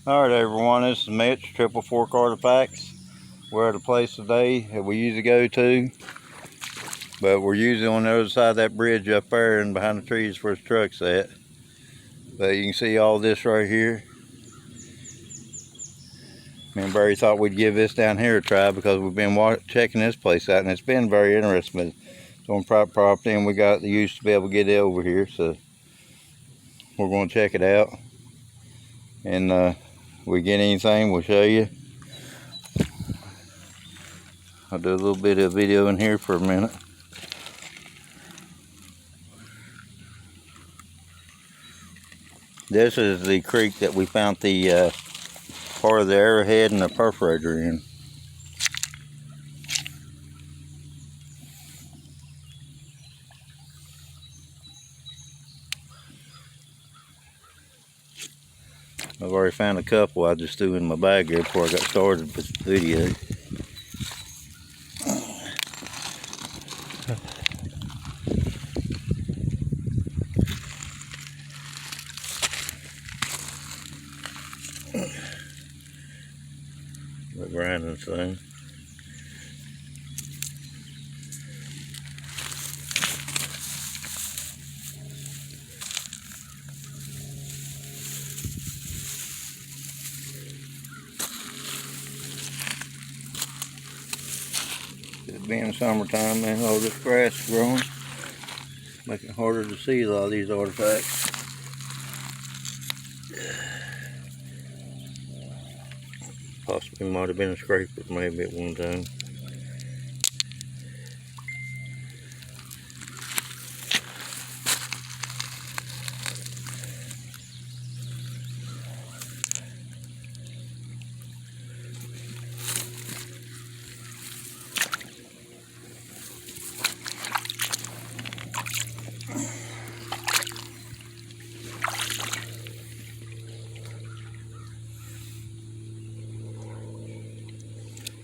Alright everyone, this is Mitch, Triple Fork Artifacts. We're at a place today that we usually go to, but we're usually on the other side of that bridge up there and behind the trees where his truck's at. But you can see all this right here. Me and Barry thought we'd give this down here a try because we've been checking this place out and it's been very interesting. It's on private property and we got the use to be able to get it over here, so we're going to check it out. And if we get anything, we'll show you. I'll do a little bit of video in here for a minute. This is the creek that we found the part of the arrowhead and the perforator in. I've already found a couple I just threw in my bag here before I got started with the video. The grinding thing. It being summertime, man, all this grass is growing, making it harder to see a lot of these artifacts. Possibly might have been a scraper maybe at one time.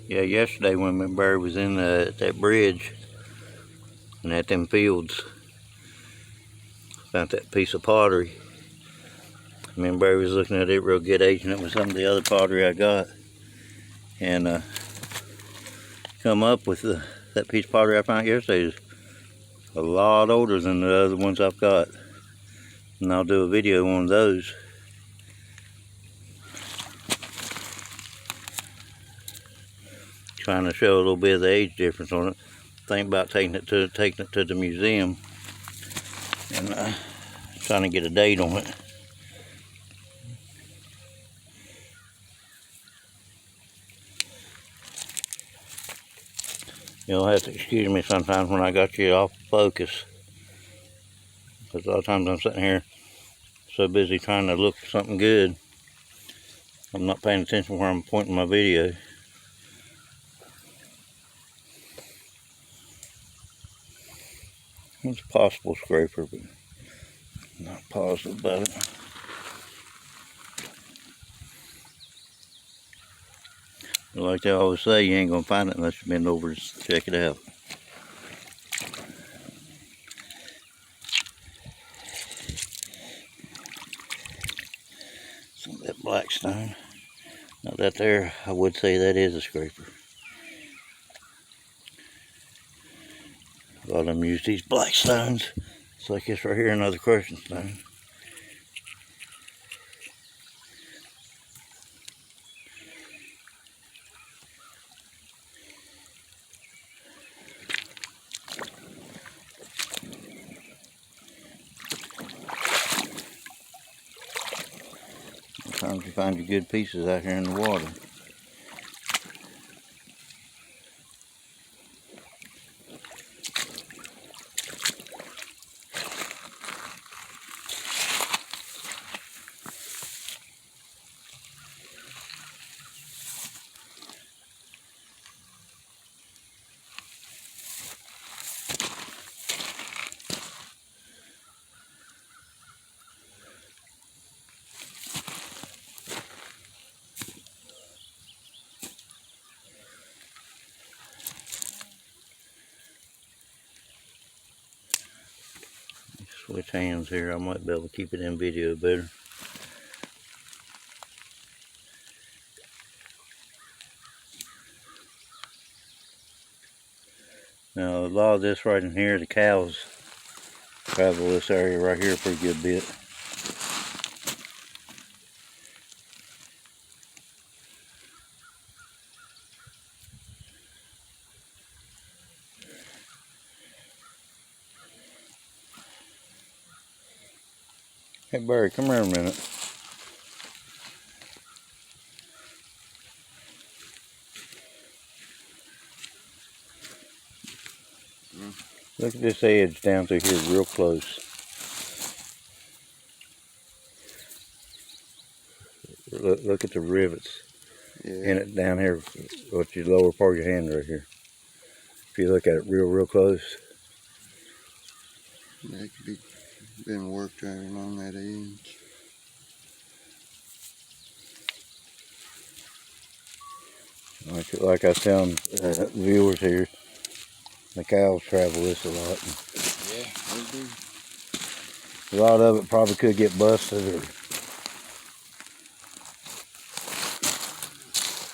Yeah, yesterday when me and Barry was in that bridge and at them fields, found that piece of pottery. Me and Barry was looking at it real good, aging it with some of the other pottery I got, and come up with that piece of pottery I found yesterday is a lot older than the other ones I've got, and I'll do a video on those. Trying to show a little bit of the age difference on it. Think about taking it to the museum and trying to get a date on it. You'll have to excuse me sometimes when I got you off focus, because a lot of times I'm sitting here so busy trying to look for something good, I'm not paying attention where I'm pointing my video. It's a possible scraper, but not positive about it. But like they always say, you ain't gonna find it unless you bend over to check it out. Some of that black stone. Now that there, I would say that is a scraper. A lot of them use these black stones. It's like this right here, another crushing stone. Sometimes you find your good pieces out here in the water. Switch hands here, I might be able to keep it in video better. Now a lot of this right in here, the cows travel this area right here a pretty good bit. Hey Barry, come here a minute. Look at this edge down through here real close. Look at the rivets in it down here with your lower part of your hand right here. If you look at it real close. That could be been worked right along that edge. Like I was telling viewers here, the cows travel this a lot. Yeah, they do. A lot of it probably could get busted or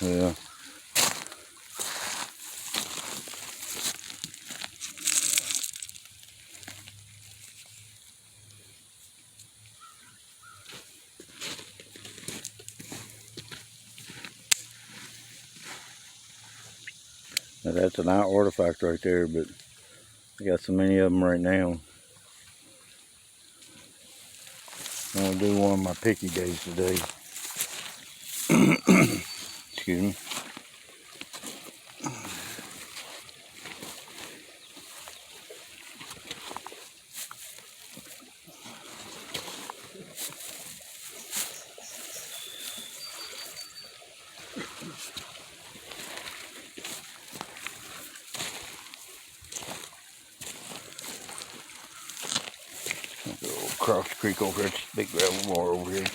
yeah. Now that's an artifact right there, but I got so many of them right now. I'm gonna do one of my picky days today. Excuse me. Go across the creek over here. It's a big gravel bar over here.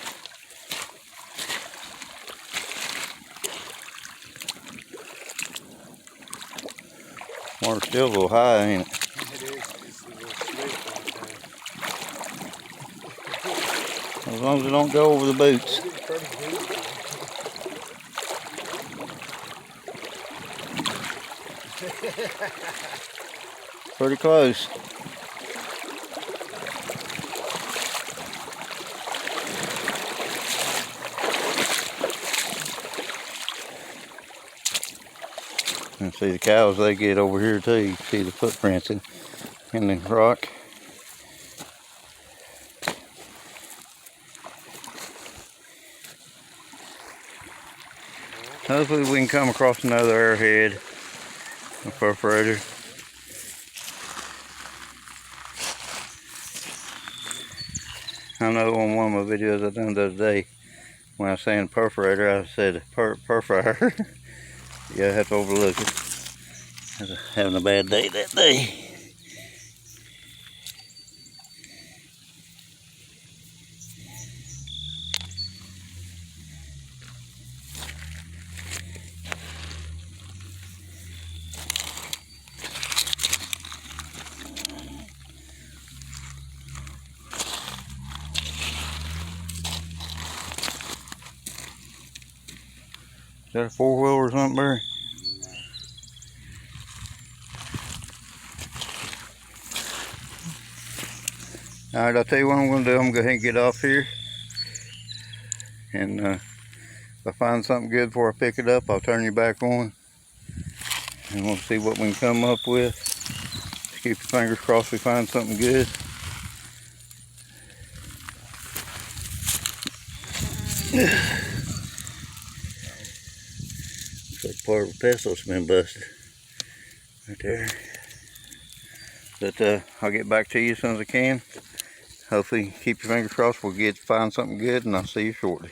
Water's still a little high, ain't it? It is. It's a little slick right there. As long as it don't go over the boots. Pretty close. And see the cows, they get over here too. You can see the footprints in the rock. Hopefully we can come across another arrowhead, a perforator. I know on one of my videos I done the other day, when I was saying perforator, I said perferaiter. Yeah, I have to overlook it. I was having a bad day that day. Is that a 4-wheeler or something, Barry? Alright, I'll tell you what I'm going to do. I'm going to go ahead and get off here. And if I find something good before I pick it up, I'll turn you back on. And we'll see what we can come up with. Just keep your fingers crossed we find something good. Looks like part of the pestle's been busted. Right there. But I'll get back to you as soon as I can. Hopefully keep your fingers crossed we'll find something good, and I'll see you shortly.